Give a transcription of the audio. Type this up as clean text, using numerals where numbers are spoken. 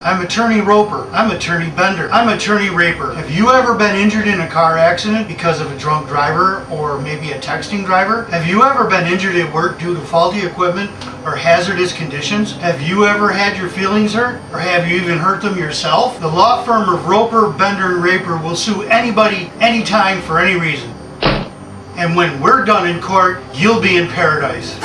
I'm Attorney Roper. I'm Attorney Bender. I'm Attorney Raper. Have you ever been injured in a car accident because of a drunk driver or maybe a texting driver? Have you ever been injured at work due to faulty equipment or hazardous conditions? Have you ever had your feelings hurt? Or have you even hurt them yourself? The law firm of Roper, Bender, and Raper will sue anybody, anytime, for any reason. And when we're done in court, you'll be in paradise.